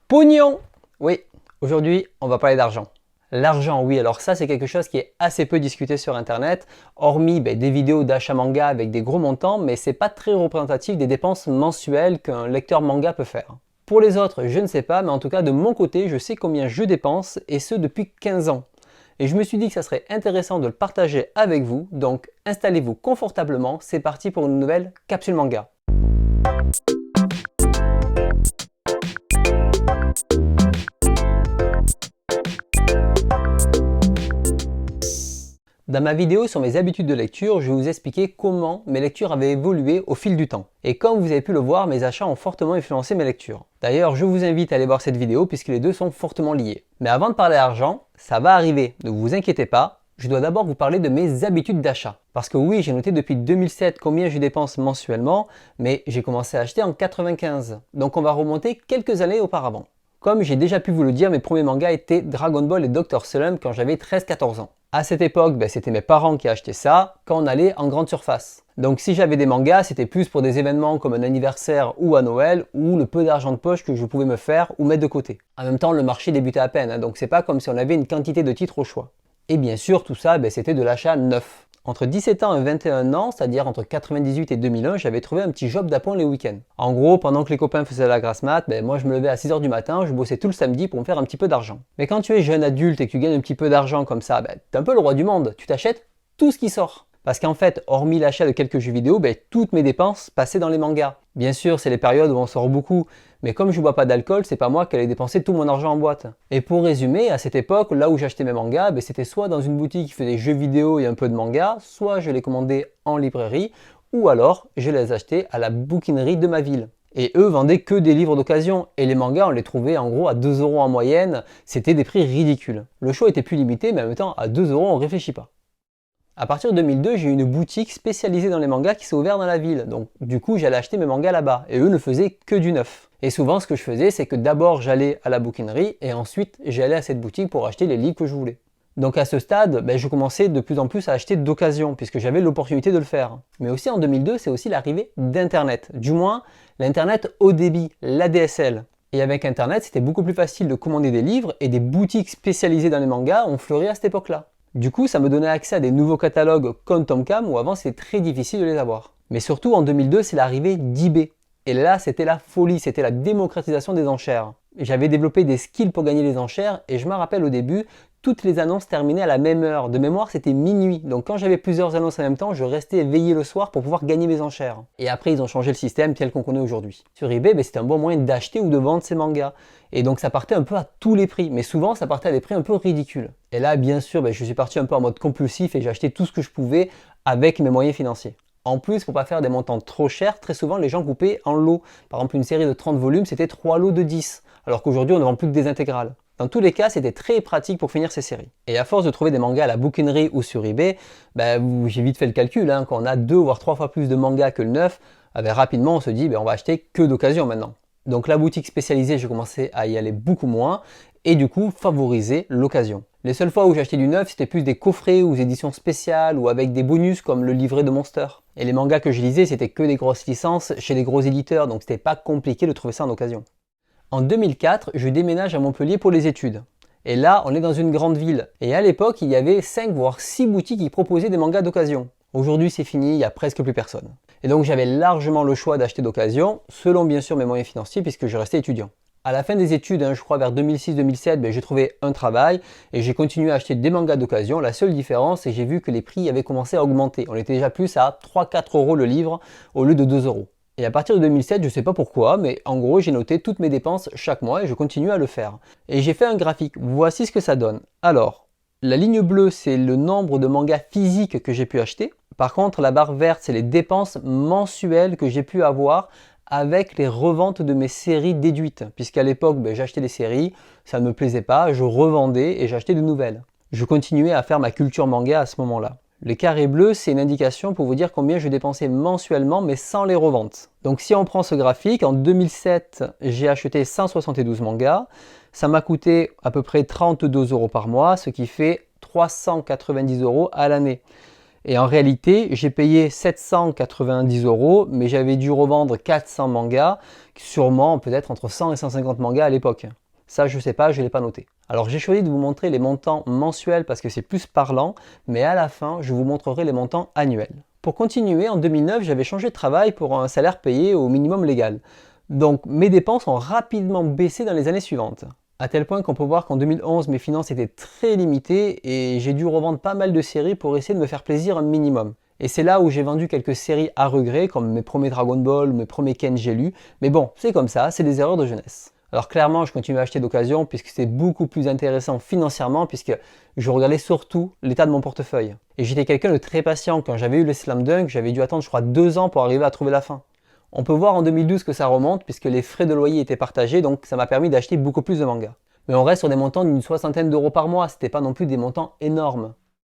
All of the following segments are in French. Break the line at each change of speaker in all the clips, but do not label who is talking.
Pognon! Oui, aujourd'hui, on va parler d'argent. L'argent, oui, alors ça, c'est quelque chose qui est assez peu discuté sur Internet, hormis des vidéos d'achat manga avec des gros montants, mais c'est pas très représentatif des dépenses mensuelles qu'un lecteur manga peut faire. Pour les autres, je ne sais pas, mais en tout cas, de mon côté, je sais combien je dépense, et ce depuis 15 ans. Et je me suis dit que ça serait intéressant de le partager avec vous, donc installez-vous confortablement, c'est parti pour une nouvelle capsule manga. Dans ma vidéo sur mes habitudes de lecture, je vais vous expliquer comment mes lectures avaient évolué au fil du temps. Et comme vous avez pu le voir, mes achats ont fortement influencé mes lectures. D'ailleurs, je vous invite à aller voir cette vidéo puisque les deux sont fortement liés. Mais avant de parler argent, ça va arriver, ne vous inquiétez pas, je dois d'abord vous parler de mes habitudes d'achat. Parce que oui, j'ai noté depuis 2007 combien je dépense mensuellement, mais j'ai commencé à acheter en 95. Donc on va remonter quelques années auparavant. Comme j'ai déjà pu vous le dire, mes premiers mangas étaient Dragon Ball et Dr Slump quand j'avais 13-14 ans. À cette époque, c'était mes parents qui achetaient ça quand on allait en grande surface. Donc si j'avais des mangas, c'était plus pour des événements comme un anniversaire ou à Noël, ou le peu d'argent de poche que je pouvais me faire ou mettre de côté. En même temps, le marché débutait à peine, donc c'est pas comme si on avait une quantité de titres au choix. Et bien sûr, tout ça, c'était de l'achat neuf. Entre 17 ans et 21 ans, c'est-à-dire entre 98 et 2001, j'avais trouvé un petit job d'appoint les week-ends. En gros, pendant que les copains faisaient la grasse mat, moi je me levais à 6 h du matin, je bossais tout le samedi pour me faire un petit peu d'argent. Mais quand tu es jeune adulte et que tu gagnes un petit peu d'argent comme ça, t'es un peu le roi du monde, tu t'achètes tout ce qui sort. Parce qu'en fait, hormis l'achat de quelques jeux vidéo, toutes mes dépenses passaient dans les mangas. Bien sûr, c'est les périodes où on sort beaucoup, mais comme je bois pas d'alcool, c'est pas moi qui allais dépenser tout mon argent en boîte. Et pour résumer, à cette époque, là où j'achetais mes mangas, c'était soit dans une boutique qui faisait jeux vidéo et un peu de manga, soit je les commandais en librairie, ou alors je les achetais à la bouquinerie de ma ville. Et eux vendaient que des livres d'occasion, et les mangas on les trouvait en gros à 2 € en moyenne, c'était des prix ridicules. Le choix était plus limité, mais en même temps à 2 € on réfléchit pas. À partir de 2002, j'ai eu une boutique spécialisée dans les mangas qui s'est ouverte dans la ville. Donc du coup, j'allais acheter mes mangas là-bas. Et eux ne faisaient que du neuf. Et souvent, ce que je faisais, c'est que d'abord, j'allais à la bouquinerie et ensuite, j'allais à cette boutique pour acheter les livres que je voulais. Donc à ce stade, je commençais de plus en plus à acheter d'occasion, puisque j'avais l'opportunité de le faire. Mais aussi en 2002, c'est aussi l'arrivée d'Internet. Du moins, l'Internet haut débit, l'ADSL. Et avec Internet, c'était beaucoup plus facile de commander des livres et des boutiques spécialisées dans les mangas ont fleuri à cette époque-là. Du coup, ça me donnait accès à des nouveaux catalogues comme Tomcam où avant c'était très difficile de les avoir. Mais surtout en 2002, c'est l'arrivée d'eBay. Et là, c'était la folie, c'était la démocratisation des enchères. J'avais développé des skills pour gagner les enchères et je me rappelle au début, toutes les annonces terminaient à la même heure. De mémoire, c'était minuit. Donc quand j'avais plusieurs annonces en même temps, je restais éveillé le soir pour pouvoir gagner mes enchères. Et après, ils ont changé le système tel qu'on connaît aujourd'hui. Sur eBay, c'était un bon moyen d'acheter ou de vendre ces mangas. Et donc ça partait un peu à tous les prix, mais souvent ça partait à des prix un peu ridicules. Et là, bien sûr, je suis parti un peu en mode compulsif et j'ai acheté tout ce que je pouvais avec mes moyens financiers. En plus, pour pas faire des montants trop chers, très souvent les gens coupaient en lots. Par exemple, une série de 30 volumes, c'était 3 lots de 10, alors qu'aujourd'hui on ne vend plus que des intégrales. Dans tous les cas, c'était très pratique pour finir ces séries. Et à force de trouver des mangas à la bouquinerie ou sur eBay, j'ai vite fait le calcul, quand on a 2 voire 3 fois plus de mangas que le neuf, rapidement on se dit on va acheter que d'occasion maintenant. Donc la boutique spécialisée, j'ai commencé à y aller beaucoup moins et du coup favoriser l'occasion. Les seules fois où j'ai acheté du neuf, c'était plus des coffrets ou des éditions spéciales ou avec des bonus comme le livret de Monster. Et les mangas que je lisais, c'était que des grosses licences chez des gros éditeurs, donc c'était pas compliqué de trouver ça en occasion. En 2004, je déménage à Montpellier pour les études. Et là, on est dans une grande ville. Et à l'époque, il y avait 5 voire 6 boutiques qui proposaient des mangas d'occasion. Aujourd'hui, c'est fini, il n'y a presque plus personne. Et donc j'avais largement le choix d'acheter d'occasion, selon bien sûr mes moyens financiers puisque je restais étudiant. À la fin des études, je crois vers 2006-2007, j'ai trouvé un travail et j'ai continué à acheter des mangas d'occasion. La seule différence, c'est que j'ai vu que les prix avaient commencé à augmenter. On était déjà plus à 3-4 € le livre au lieu de 2 €. Et à partir de 2007, je ne sais pas pourquoi, mais en gros, j'ai noté toutes mes dépenses chaque mois et je continue à le faire. Et j'ai fait un graphique. Voici ce que ça donne. Alors, la ligne bleue, c'est le nombre de mangas physiques que j'ai pu acheter. Par contre, la barre verte, c'est les dépenses mensuelles que j'ai pu avoir avec les reventes de mes séries déduites. Puisqu'à l'époque, j'achetais des séries, ça ne me plaisait pas, je revendais et j'achetais de nouvelles. Je continuais à faire ma culture manga à ce moment-là. Le carré bleu, c'est une indication pour vous dire combien je dépensais mensuellement, mais sans les reventes. Donc si on prend ce graphique, en 2007, j'ai acheté 172 mangas. Ça m'a coûté à peu près 32 € par mois, ce qui fait 390 € à l'année. Et en réalité, j'ai payé 790 €, mais j'avais dû revendre 400 mangas, sûrement peut-être entre 100 et 150 mangas à l'époque. Ça, je sais pas, je ne l'ai pas noté. Alors j'ai choisi de vous montrer les montants mensuels parce que c'est plus parlant, mais à la fin, je vous montrerai les montants annuels. Pour continuer, en 2009, j'avais changé de travail pour un salaire payé au minimum légal. Donc mes dépenses ont rapidement baissé dans les années suivantes. À tel point qu'on peut voir qu'en 2011, mes finances étaient très limitées et j'ai dû revendre pas mal de séries pour essayer de me faire plaisir un minimum. Et c'est là où j'ai vendu quelques séries à regret, comme mes premiers Dragon Ball, mes premiers Ken j'ai lu. Mais bon, c'est comme ça, c'est des erreurs de jeunesse. Alors clairement, je continue à acheter d'occasion puisque c'est beaucoup plus intéressant financièrement puisque je regardais surtout l'état de mon portefeuille. Et j'étais quelqu'un de très patient. Quand j'avais eu le Slam Dunk, j'avais dû attendre je crois 2 ans pour arriver à trouver la fin. On peut voir en 2012 que ça remonte puisque les frais de loyer étaient partagés, donc ça m'a permis d'acheter beaucoup plus de mangas. Mais on reste sur des montants d'une soixantaine d'euros par mois, c'était pas non plus des montants énormes.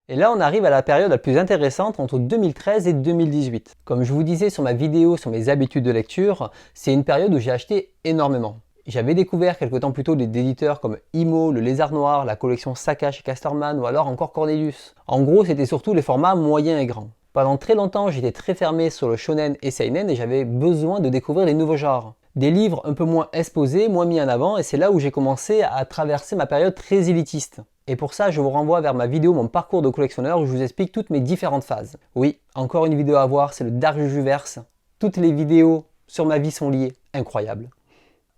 Et là on arrive à la période la plus intéressante entre 2013 et 2018. Comme je vous disais sur ma vidéo sur mes habitudes de lecture, c'est une période où j'ai acheté énormément. J'avais découvert quelques temps plus tôt des éditeurs comme Imo, Le Lézard Noir, la collection Saka chez Casterman ou alors encore Cornelius. En gros, c'était surtout les formats moyens et grands. Pendant très longtemps, j'étais très fermé sur le shonen et seinen et j'avais besoin de découvrir des nouveaux genres. Des livres un peu moins exposés, moins mis en avant, et c'est là où j'ai commencé à traverser ma période très élitiste. Et pour ça, je vous renvoie vers ma vidéo Mon parcours de collectionneur où je vous explique toutes mes différentes phases. Oui, encore une vidéo à voir, c'est le Dark Jujuverse. Toutes les vidéos sur ma vie sont liées, incroyable.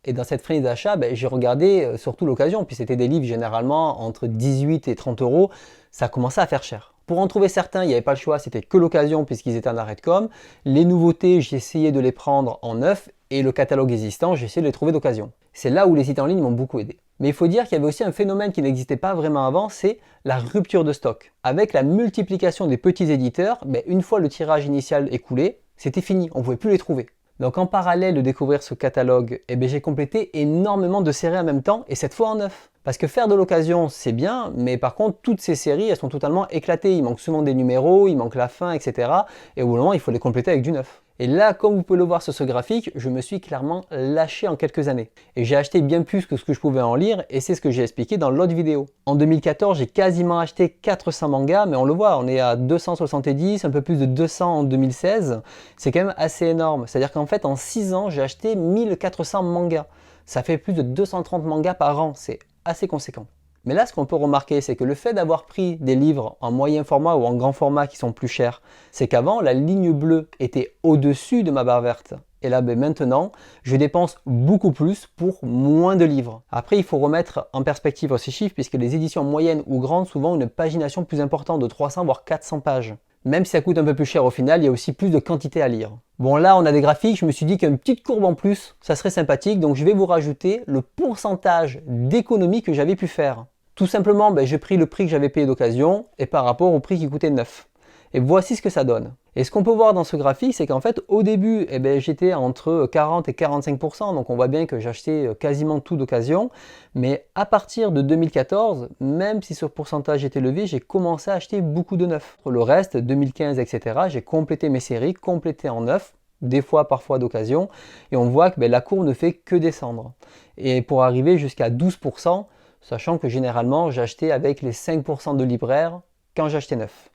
Et dans cette frénésie d'achat, j'ai regardé surtout l'occasion, puis c'était des livres généralement entre 18 et 30 €, ça commençait à faire cher. Pour en trouver certains, il n'y avait pas le choix, c'était que l'occasion puisqu'ils étaient en arrêt de com. Les nouveautés, j'ai essayé de les prendre en neuf, et le catalogue existant, j'ai essayé de les trouver d'occasion. C'est là où les sites en ligne m'ont beaucoup aidé. Mais il faut dire qu'il y avait aussi un phénomène qui n'existait pas vraiment avant, c'est la rupture de stock. Avec la multiplication des petits éditeurs, une fois le tirage initial écoulé, c'était fini, on ne pouvait plus les trouver. Donc en parallèle de découvrir ce catalogue, j'ai complété énormément de séries en même temps et cette fois en neuf. Parce que faire de l'occasion c'est bien, mais par contre toutes ces séries elles sont totalement éclatées, il manque souvent des numéros, il manque la fin, etc. Et au bout d'un moment il faut les compléter avec du neuf. Et là, comme vous pouvez le voir sur ce graphique, je me suis clairement lâché en quelques années. Et j'ai acheté bien plus que ce que je pouvais en lire, et c'est ce que j'ai expliqué dans l'autre vidéo. En 2014, j'ai quasiment acheté 400 mangas, mais on le voit, on est à 270, un peu plus de 200 en 2016. C'est quand même assez énorme. C'est-à-dire qu'en fait, en 6 ans, j'ai acheté 1400 mangas. Ça fait plus de 230 mangas par an, c'est assez conséquent. Mais là, ce qu'on peut remarquer, c'est que le fait d'avoir pris des livres en moyen format ou en grand format qui sont plus chers, c'est qu'avant, la ligne bleue était au-dessus de ma barre verte. Et là, maintenant, je dépense beaucoup plus pour moins de livres. Après, il faut remettre en perspective ces chiffres, puisque les éditions moyennes ou grandes, souvent une pagination plus importante de 300 voire 400 pages. Même si ça coûte un peu plus cher au final, il y a aussi plus de quantité à lire. Bon là, on a des graphiques, je me suis dit qu'une petite courbe en plus, ça serait sympathique, donc je vais vous rajouter le pourcentage d'économie que j'avais pu faire. Tout simplement, j'ai pris le prix que j'avais payé d'occasion et par rapport au prix qui coûtait neuf. Et voici ce que ça donne. Et ce qu'on peut voir dans ce graphique, c'est qu'en fait, au début, j'étais entre 40 et 45%, donc on voit bien que j'achetais quasiment tout d'occasion. Mais à partir de 2014, même si ce pourcentage était élevé, j'ai commencé à acheter beaucoup de neuf. Le reste, 2015, etc., j'ai complété mes séries, complété en neuf, des fois, parfois d'occasion, et on voit que la courbe ne fait que descendre. Et pour arriver jusqu'à 12%, sachant que généralement, j'achetais avec les 5% de libraires quand j'achetais neuf.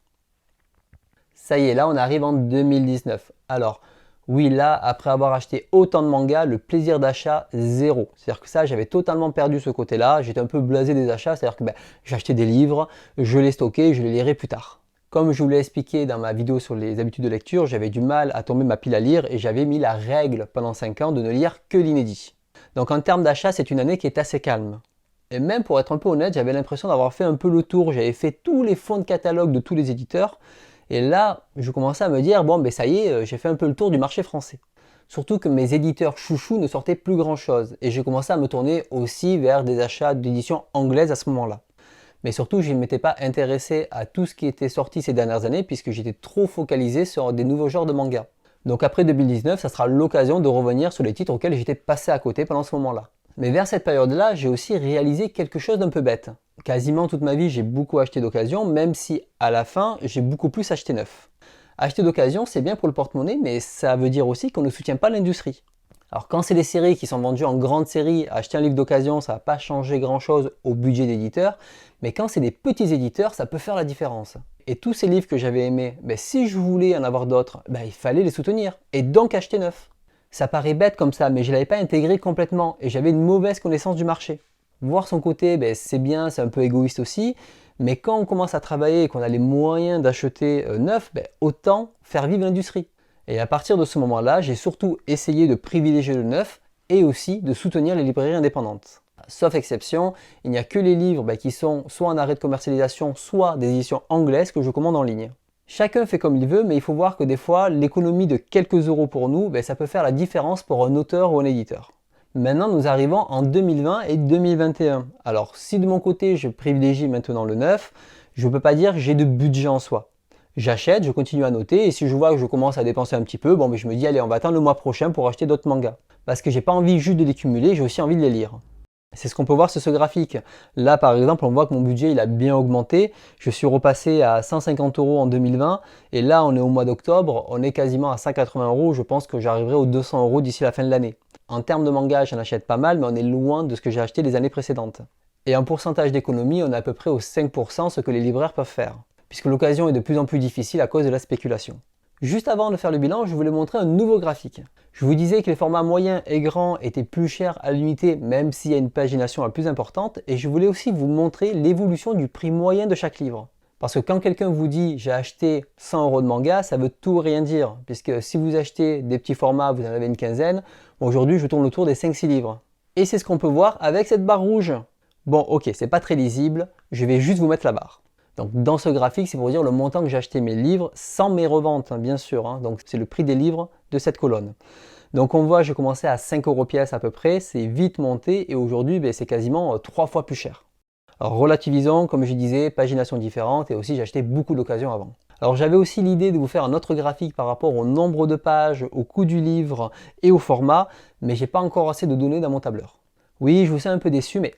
Ça y est, là on arrive en 2019. Alors, oui, là, après avoir acheté autant de mangas, le plaisir d'achat, zéro. C'est-à-dire que ça, j'avais totalement perdu ce côté-là. J'étais un peu blasé des achats, c'est-à-dire que j'achetais des livres, je les stockais, je les lirai plus tard. Comme je vous l'ai expliqué dans ma vidéo sur les habitudes de lecture, j'avais du mal à tomber ma pile à lire et j'avais mis la règle pendant 5 ans de ne lire que l'inédit. Donc en termes d'achat, c'est une année qui est assez calme. Et même pour être un peu honnête, j'avais l'impression d'avoir fait un peu le tour. J'avais fait tous les fonds de catalogue de tous les éditeurs. Et là, je commençais à me dire, bon, ça y est, j'ai fait un peu le tour du marché français. Surtout que mes éditeurs chouchous ne sortaient plus grand chose. Et j'ai commencé à me tourner aussi vers des achats d'éditions anglaises à ce moment-là. Mais surtout, je ne m'étais pas intéressé à tout ce qui était sorti ces dernières années puisque j'étais trop focalisé sur des nouveaux genres de mangas. Donc après 2019, ça sera l'occasion de revenir sur les titres auxquels j'étais passé à côté pendant ce moment-là. Mais vers cette période-là, j'ai aussi réalisé quelque chose d'un peu bête. Quasiment toute ma vie, j'ai beaucoup acheté d'occasion, même si à la fin, j'ai beaucoup plus acheté neuf. Acheter d'occasion, c'est bien pour le porte-monnaie, mais ça veut dire aussi qu'on ne soutient pas l'industrie. Alors quand c'est des séries qui sont vendues en grande série, acheter un livre d'occasion, ça ne va pas changer grand-chose au budget d'éditeur, mais quand c'est des petits éditeurs, ça peut faire la différence. Et tous ces livres que j'avais aimés, si je voulais en avoir d'autres, il fallait les soutenir et donc acheter neuf. Ça paraît bête comme ça, mais je ne l'avais pas intégré complètement et j'avais une mauvaise connaissance du marché. Voir son côté, c'est bien, c'est un peu égoïste aussi, mais quand on commence à travailler et qu'on a les moyens d'acheter neuf, autant faire vivre l'industrie. Et à partir de ce moment-là, j'ai surtout essayé de privilégier le neuf et aussi de soutenir les librairies indépendantes. Sauf exception, il n'y a que les livres qui sont soit en arrêt de commercialisation, soit des éditions anglaises que je commande en ligne. Chacun fait comme il veut, mais il faut voir que des fois, l'économie de quelques euros pour nous, ça peut faire la différence pour un auteur ou un éditeur. Maintenant, nous arrivons en 2020 et 2021. Alors, si de mon côté, je privilégie maintenant le neuf, je ne peux pas dire que j'ai de budget en soi. J'achète, je continue à noter, et si je vois que je commence à dépenser un petit peu, je me dis, allez, on va attendre le mois prochain pour acheter d'autres mangas. Parce que j'ai pas envie juste de les cumuler, j'ai aussi envie de les lire. C'est ce qu'on peut voir sur ce graphique. Là, par exemple, on voit que mon budget il a bien augmenté. Je suis repassé à 150 € en 2020. Et là, on est au mois d'octobre. On est quasiment à 180 €. Je pense que j'arriverai aux 200 € d'ici la fin de l'année. En termes de manga, j'en achète pas mal, mais on est loin de ce que j'ai acheté les années précédentes. Et en pourcentage d'économie, on est à peu près aux 5%, ce que les libraires peuvent faire. Puisque l'occasion est de plus en plus difficile à cause de la spéculation. Juste avant de faire le bilan, je voulais montrer un nouveau graphique. Je vous disais que les formats moyens et grands étaient plus chers à l'unité, même s'il y a une pagination la plus importante, et je voulais aussi vous montrer l'évolution du prix moyen de chaque livre. Parce que quand quelqu'un vous dit « j'ai acheté 100 € de manga », ça veut tout rien dire, puisque si vous achetez des petits formats, vous en avez une quinzaine, aujourd'hui je tourne autour des 5-6 livres. Et c'est ce qu'on peut voir avec cette barre rouge. Bon ok, c'est pas très lisible, je vais juste vous mettre la barre. Donc dans ce graphique, c'est pour dire le montant que j'ai acheté mes livres sans mes reventes, bien sûr. Donc c'est le prix des livres de cette colonne. Donc on voit, j'ai commencé à 5 € pièce à peu près, c'est vite monté et aujourd'hui c'est quasiment 3 fois plus cher. Alors relativisons, comme je disais, pagination différente et aussi j'ai acheté beaucoup d'occasions avant. Alors j'avais aussi l'idée de vous faire un autre graphique par rapport au nombre de pages, au coût du livre et au format, mais j'ai pas encore assez de données dans mon tableur. Oui, je vous sais un peu déçu, mais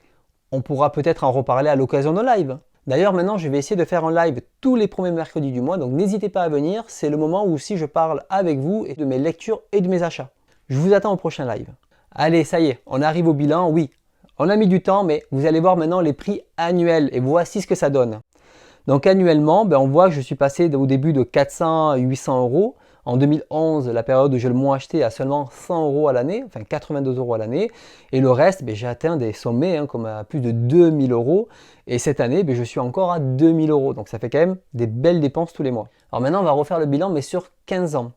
on pourra peut-être en reparler à l'occasion d'un live. D'ailleurs, maintenant, je vais essayer de faire un live tous les premiers mercredis du mois, donc n'hésitez pas à venir, c'est le moment où aussi je parle avec vous et de mes lectures et de mes achats. Je vous attends au prochain live. Allez, ça y est, on arrive au bilan, oui. On a mis du temps, mais vous allez voir maintenant les prix annuels et voici ce que ça donne. Donc annuellement, on voit que je suis passé au début de 400 à 800 €. En 2011, la période où j'ai le moins acheté, à seulement 100 € à l'année, enfin 82 € à l'année. Et le reste, j'ai atteint des sommets comme à plus de 2000 €. Et cette année, je suis encore à 2000 €. Donc ça fait quand même des belles dépenses tous les mois. Alors maintenant, on va refaire le bilan, mais sur 15 ans.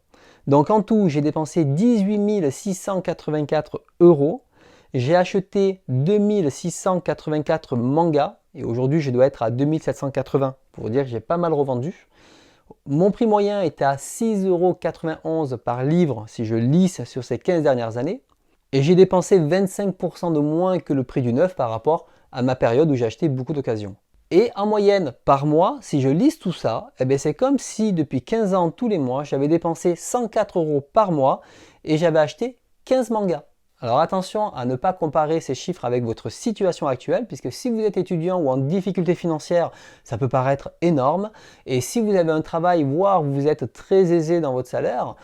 Donc en tout, j'ai dépensé 18 684 €. J'ai acheté 2684 mangas. Et aujourd'hui, je dois être à 2780 pour vous dire que j'ai pas mal revendu. Mon prix moyen est à 6,91 € par livre si je lisse sur ces 15 dernières années. Et j'ai dépensé 25% de moins que le prix du neuf par rapport à ma période où j'ai acheté beaucoup d'occasions. Et en moyenne, par mois, si je lisse tout ça, c'est comme si depuis 15 ans, tous les mois, j'avais dépensé 104 € par mois et j'avais acheté 15 mangas. Alors attention à ne pas comparer ces chiffres avec votre situation actuelle, puisque si vous êtes étudiant ou en difficulté financière, ça peut paraître énorme. Et si vous avez un travail, voire vous êtes très aisé dans votre salaire,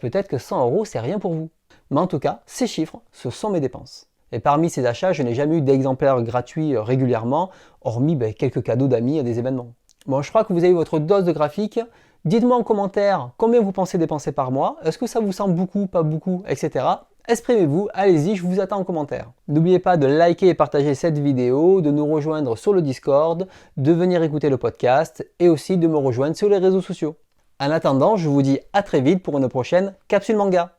peut-être que 100 € c'est rien pour vous. Mais en tout cas, ces chiffres, ce sont mes dépenses. Et parmi ces achats, je n'ai jamais eu d'exemplaires gratuits régulièrement, hormis quelques cadeaux d'amis à des événements. Bon, je crois que vous avez votre dose de graphique. Dites-moi en commentaire combien vous pensez dépenser par mois. Est-ce que ça vous semble beaucoup, pas beaucoup, etc. Exprimez-vous, allez-y, je vous attends en commentaire. N'oubliez pas de liker et partager cette vidéo, de nous rejoindre sur le Discord, de venir écouter le podcast et aussi de me rejoindre sur les réseaux sociaux. En attendant, je vous dis à très vite pour une prochaine capsule manga.